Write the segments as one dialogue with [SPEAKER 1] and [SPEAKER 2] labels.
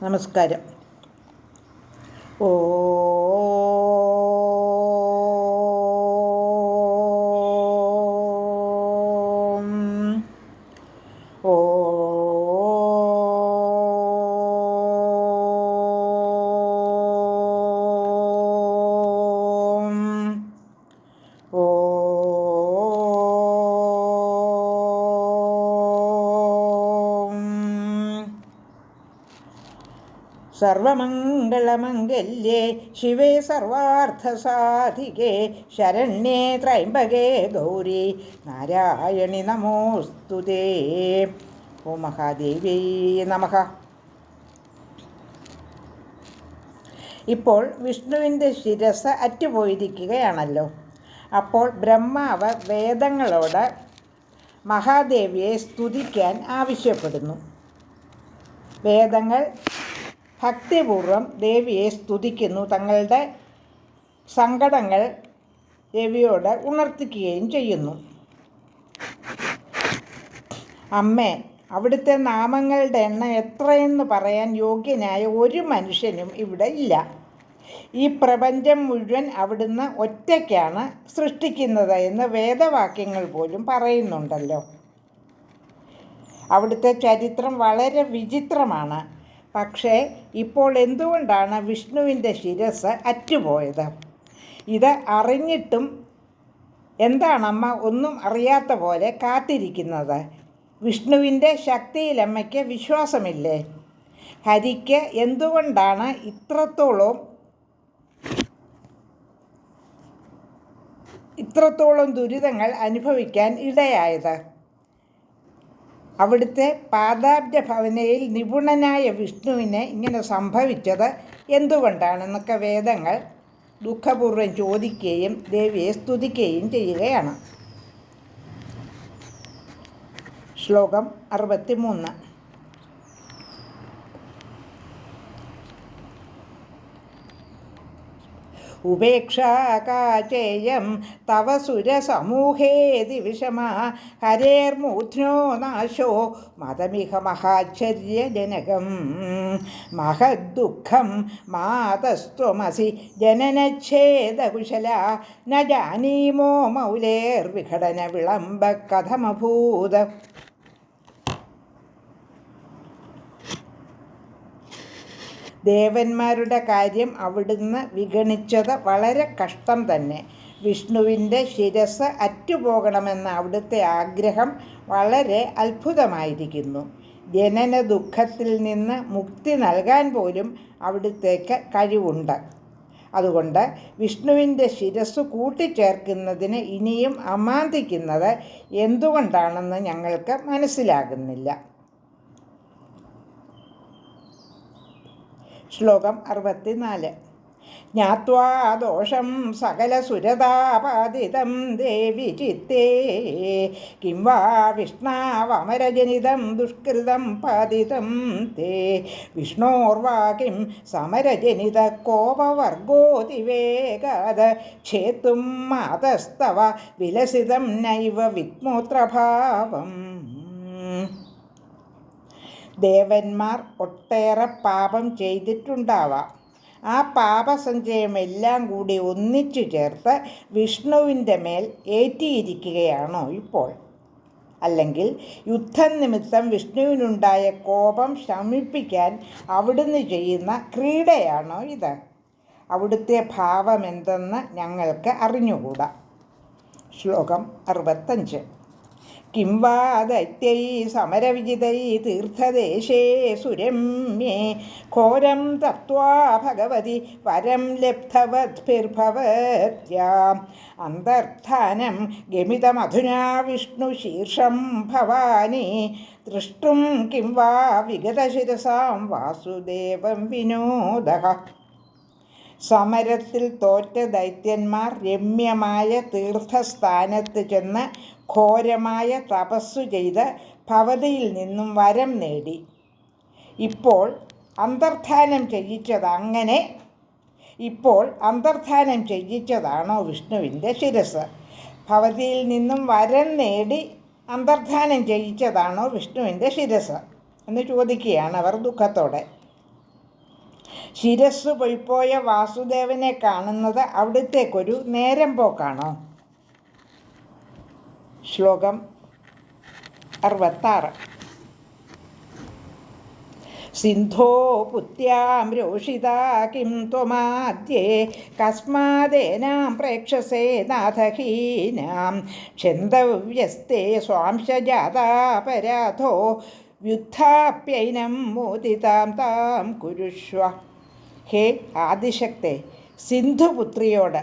[SPEAKER 1] നമസ്കാരം. ഓ ഓ സർവമംഗളമംഗല്യേ ശിവേ സർവാർത്ഥസാധികേ ശരണ്യേ ത്രയംബകേ ഗൗരി നാരായണി നമോസ്തുതേ. ഓം മഹാദേവ്യൈ നമഃ. ഇപ്പോൾ വിഷ്ണുവിൻ്റെ ശിരസ് അറ്റുപോയിരിക്കുകയാണല്ലോ. അപ്പോൾ ബ്രഹ്മാവ് വേദങ്ങളോട് മഹാദേവിയെ സ്തുതിക്കാൻ ആവശ്യപ്പെടുന്നു. വേദങ്ങൾ ഭക്തിപൂർവം ദേവിയെ സ്തുതിക്കുന്നു. തങ്ങളുടെ സങ്കടങ്ങൾ ദേവിയോട് ഉണർത്തിക്കുകയും ചെയ്യുന്നു. അമ്മേ, അവിടുത്തെ നാമങ്ങളുടെ എണ്ണം എത്രയെന്ന് പറയാൻ യോഗ്യനായ ഒരു മനുഷ്യനും ഇവിടെ ഇല്ല. ഈ പ്രപഞ്ചം മുഴുവൻ അവിടുന്ന് ഒറ്റയ്ക്കാണ് സൃഷ്ടിക്കുന്നത് എന്ന് വേദവാക്യങ്ങൾ പോലും പറയുന്നുണ്ടല്ലോ. അവിടുത്തെ ചരിത്രം വളരെ വിചിത്രമാണ്. പക്ഷേ ഇപ്പോൾ എന്തുകൊണ്ടാണ് വിഷ്ണുവിൻ്റെ ശിരസ് അറ്റുപോയത്? ഇത് അറിഞ്ഞിട്ടും എന്താണമ്മ ഒന്നും അറിയാത്ത പോലെ കാത്തിരിക്കുന്നത്? വിഷ്ണുവിൻ്റെ ശക്തിയിൽ അമ്മയ്ക്ക് വിശ്വാസമില്ലേ? ഹരിക്ക് എന്തുകൊണ്ടാണ് ഇത്രത്തോളം ദുരിതങ്ങൾ അനുഭവിക്കാൻ ഇടയായത്? അവിടുത്തെ പാദാബ്ജ ഭവനയിൽ നിപുണനായ വിഷ്ണുവിന് ഇങ്ങനെ സംഭവിച്ചത് എന്തുകൊണ്ടാണെന്നൊക്കെ വേദങ്ങൾ ദുഃഖപൂർവ്വം ചോദിക്കുകയും ദേവിയെ സ്തുതിക്കുകയും ചെയ്യുകയാണ്. ശ്ലോകം 63. ഉപേക്ഷാകാചേയം തവ സുരസമൂഹേതി വിഷമാ ഹരേർമൂർധ്നോ നാശോ മതമിഹ മഹാശ്ചര്യജനകം മഹദ്ദുഃഖം മാതസ്ത്വമസി ജനനച്ഛേദകുശല ന ജാനീമോ മൗലേർവിഘടന വിളംബ കഥമഭൂത. ദേവന്മാരുടെ കാര്യം അവിടുന്ന് വിഗണിച്ചത് വളരെ കഷ്ടം തന്നെ. വിഷ്ണുവിൻ്റെ ശിരസ് അറ്റുപോകണമെന്ന അവിടുത്തെ ആഗ്രഹം വളരെ അത്ഭുതമായിരിക്കുന്നു. ജനന ദുഃഖത്തിൽ നിന്ന് മുക്തി നൽകാൻ പോലും അവിടുത്തേക്ക് കഴിവുണ്ട്. അതുകൊണ്ട് വിഷ്ണുവിൻ്റെ ശിരസ് കൂട്ടിച്ചേർക്കുന്നതിന് ഇനിയും അമാന്തിക്കുന്നത് എന്തുകൊണ്ടാണെന്ന് ഞങ്ങൾക്ക് മനസ്സിലാകുന്നില്ല. ശ്ലോകം 64. ജ്ഞാത്വാ ദോഷം സകലസുരതാപാദിതം ദേവി ചിത്തേ കിം വാ വിഷ്ണാവമരജനിതം ദുഷ്കൃതം പാദിതം തേ വിഷ്ണോർവാ കിം സമരജനിത കോപവർഗോതിവേഗാദ ഛേത്തും മാതസ്തവ വിലസിതം നൈവ വിത്മോത്രഭാവം. ദേവന്മാർ ഒട്ടേറെ പാപം ചെയ്തിട്ടുണ്ടാവാം. ആ പാപസഞ്ചയമെല്ലാം കൂടി ഒന്നിച്ചു ചേർത്ത് വിഷ്ണുവിൻ്റെ മേൽ ഏറ്റിയിരിക്കുകയാണോ ഇപ്പോൾ? അല്ലെങ്കിൽ യുദ്ധം നിമിത്തം വിഷ്ണുവിനുണ്ടായ കോപം ശമിപ്പിക്കാൻ അവിടുന്ന് ചെയ്യുന്ന ക്രീഡയാണോ ഇത്? അവിടുത്തെ ഭാവമെന്തെന്ന് ഞങ്ങൾക്ക് അറിഞ്ഞുകൂടാ. ശ്ലോകം 65. കിം വാ ദൈത്യൈ സമരവിജിതൈ തീർത്ഥദേശേ സുരമ്യേ ഘോരം തത്വാ ഭഗവതി വരം ലബ്ധവദ്ഭിർഭവത്യാം അന്തർധാനം ഗമിതമധുനാ വിഷ്ണു ശീർഷം ഭവാനി ദൃഷ്ടും കിം വാ വിഗതശിരസാം വാസുദേവം വിനോദഃ. സമരത്തിൽ തോറ്റ ദൈത്യന്മാർ രമ്യമായ തീർത്ഥസ്ഥാനത്ത് ചെന്ന് ഘോരമായ തപസ്സു ചെയ്ത് ഭവതിയിൽ നിന്നും വരം നേടി. ഇപ്പോൾ അന്തർധാനം ചെയ്യിച്ചതാണോ വിഷ്ണുവിൻ്റെ ശിരസ്? ഭവതിയിൽ നിന്നും വരം നേടി അന്തർധാനം ചെയ്യിച്ചതാണോ വിഷ്ണുവിൻ്റെ ശിരസ് എന്ന് ചോദിക്കുകയാണ് അവർ ദുഃഖത്തോടെ. ശിരസ് പൊയ്പോയ വാസുദേവനെ കാണുന്നത് അവിടുത്തേക്കൊരു നേരം പോക്കാണോ? ശ്ലോകം 66. സിന്ധോ പുത്യാം രോഷിതാ കിം ത്വമാദ്യേ കസ്മാദേനാം പ്രേക്ഷസേ നാഥഹീനാം ക്ഷന്തവ്യസ്തേ സ്വാംശജാതാപരാധോ വ്യുത്ഥാപ്യൈനം മോദിതാം താം കുരുഷ്വ. ഹേ ആദിശക്തേ, സിന്ധുപുത്രിയോട്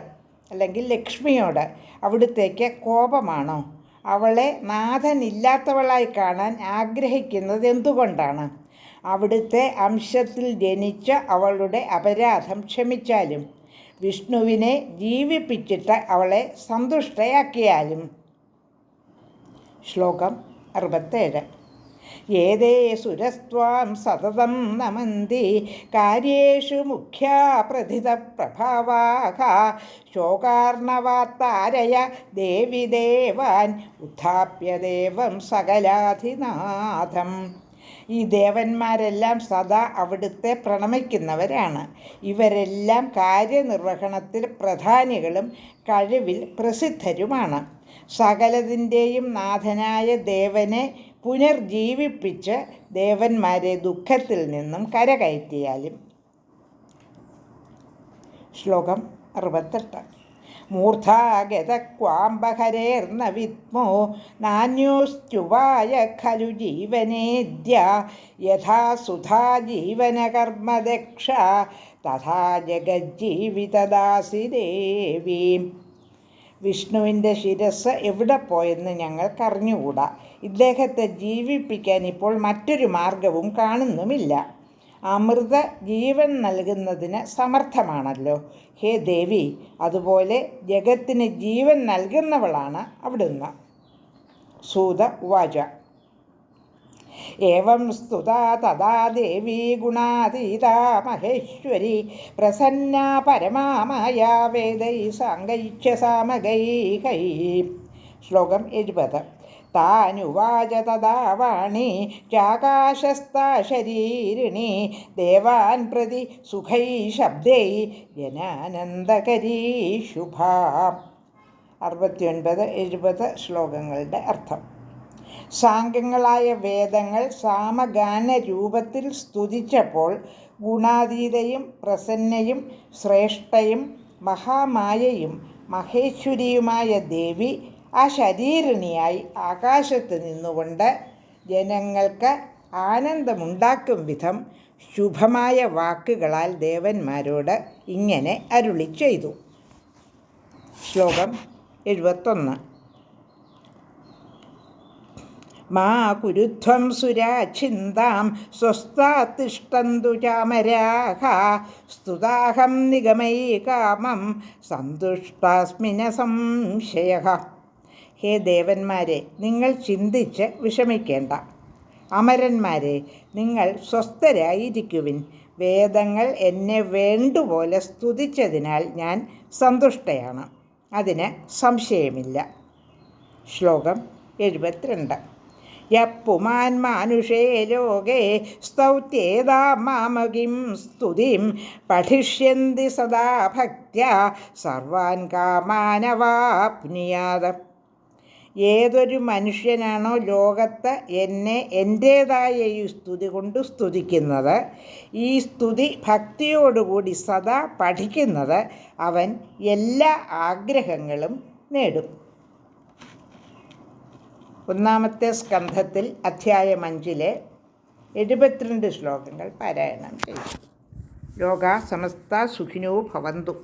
[SPEAKER 1] അല്ലെങ്കിൽ ലക്ഷ്മിയോട് അവിടുത്തേക്ക് കോപമാണോ? അവളെ നാഥനില്ലാത്തവളായി കാണാൻ ആഗ്രഹിക്കുന്നത് എന്തുകൊണ്ടാണ്? അവിടുത്തെ അംശത്തിൽ ജനിച്ച അവളുടെ അപരാധം ക്ഷമിച്ചാലും വിഷ്ണുവിനെ ജീവിപ്പിച്ചിട്ട് അവളെ സന്തുഷ്ടയാക്കിയാലും. ശ്ലോകം 67. ഏതേ സുരസ്ത്വാം സതതം നമന്തി കാര്യേഷു മുഖ്യാ പ്രഥിതപ്രഭാവാഃ ശോകാർണവാത്താരയ ദേവി ദേവാൻ ഉത്ഥാപ്യ ദേവം സകലാധിനാഥം. ഈ ദേവന്മാരെല്ലാം സദാ അവിടുത്തെ പ്രണമിക്കുന്നവരാണ്. ഇവരെല്ലാം കാര്യനിർവഹണത്തിൽ പ്രധാനികളും കഴിവിൽ പ്രസിദ്ധരുമാണ്. സകലതിൻ്റെയും നാഥനായ ദേവനെ പുനർജീവിപ്പിച്ച് ദേവന്മാരെ ദുഃഖത്തിൽ നിന്നും കരകയറ്റിയാലും. ശ്ലോകം 68. മൂർധാഗത ക്വാംബഹരേർന്ന വിദ്മോ നാന്യോസ്ത്യുവായ ഖലു ജീവനേദ്യ യഥാ സുധാ ജീവനകർമ്മദക്ഷ തഥാ ജഗജ്ജീവിതദാസി ദേവി. വിഷ്ണുവിൻ്റെ ശിരസ് എവിടെ പോയെന്ന് ഞങ്ങൾക്കറിഞ്ഞുകൂടാ. ഇദ്ദേഹത്തെ ജീവിപ്പിക്കാൻ ഇപ്പോൾ മറ്റൊരു മാർഗവും കാണുന്നുമില്ല. അമൃത ജീവൻ നൽകുന്നതിന് സമർത്ഥമാണല്ലോ ഹേ ദേവി. അതുപോലെ ജഗത്തിന് ജീവൻ നൽകുന്നവളാണ് അവിടുന്ന്. സൂത ഉവാച. ഏവം സ്തുതാ തഥാ ദേവി ഗുണാതീതാ മഹേശ്വരി പ്രസന്നാ പരമാമായാ വേദൈ സാംഗൈച്ഛ സാമഗൈഹൈ. ശ്ലോകം 70. താനുവാച തഥാ വാണി ചാകാശസ്ഥാ ശരീരിണി ദേവാൻ പ്രതി സുഖൈ ശബ്ദൈ ജനാനന്ദകരീ ശുഭാ. 69-70 ശ്ലോകങ്ങളുടെ അർത്ഥം. സാംഗങ്ങളായ വേദങ്ങൾ സാമഗാന രൂപത്തിൽ സ്തുതിച്ചപ്പോൾ ഗുണാതീതയും പ്രസന്നയും ശ്രേഷ്ഠയും മഹാമായയും മഹേശ്വരിയുമായ ദേവി ആ ശരീരിണിയായി ആകാശത്ത് നിന്നുകൊണ്ട് ജനങ്ങൾക്ക് ആനന്ദമുണ്ടാക്കും വിധം ശുഭമായ വാക്കുകളാൽ ദേവന്മാരോട് ഇങ്ങനെ അരുളി ചെയ്തു. ശ്ലോകം 71. മാ കുരുധ്വം സുരാഛിന്താം സ്വസ്ഥാ തിഷ്ടന്തു ചാമരാഃ സ്തുതാഹം നിഗമൈ കാമം സന്തുഷ്ടാസ്മിന സംശയഃ. ഹേ ദേവന്മാരെ, നിങ്ങൾ ചിന്തിച്ച് വിഷമിക്കേണ്ട. അമരന്മാരെ, നിങ്ങൾ സ്വസ്ഥരായിരിക്കുവിൻ. വേദങ്ങൾ എന്നെ വേണ്ടുപോലെ സ്തുതിച്ചതിനാൽ ഞാൻ സന്തുഷ്ടയാണ്. അതിന് സംശയമില്ല. ശ്ലോകം 72. യപ്പുമാൻ മാനുഷേ ലോകേ സ്തൗത്യേതാ മാമകിം സ്തുതിം പഠിഷ്യന്തി സദാ ഭക്ത്യാ സർവാൻ കാമാനവാപ്നുയാത്. ഏതൊരു മനുഷ്യനാണോ ലോകത്ത് എന്നെ എൻ്റേതായ ഈ സ്തുതി കൊണ്ട് സ്തുതിക്കുന്നത്, ഈ സ്തുതി ഭക്തിയോടുകൂടി സദാ പഠിക്കുന്നത്, അവൻ എല്ലാ ആഗ്രഹങ്ങളും നേടും. 1-ാമത്തെ സ്കന്ധത്തിൽ അധ്യായം 5-ലെ 72 ശ്ലോകങ്ങൾ പാരായണം ചെയ്യും. ലോകാ സമസ്ത സുഖിനോ ഭവന്തു.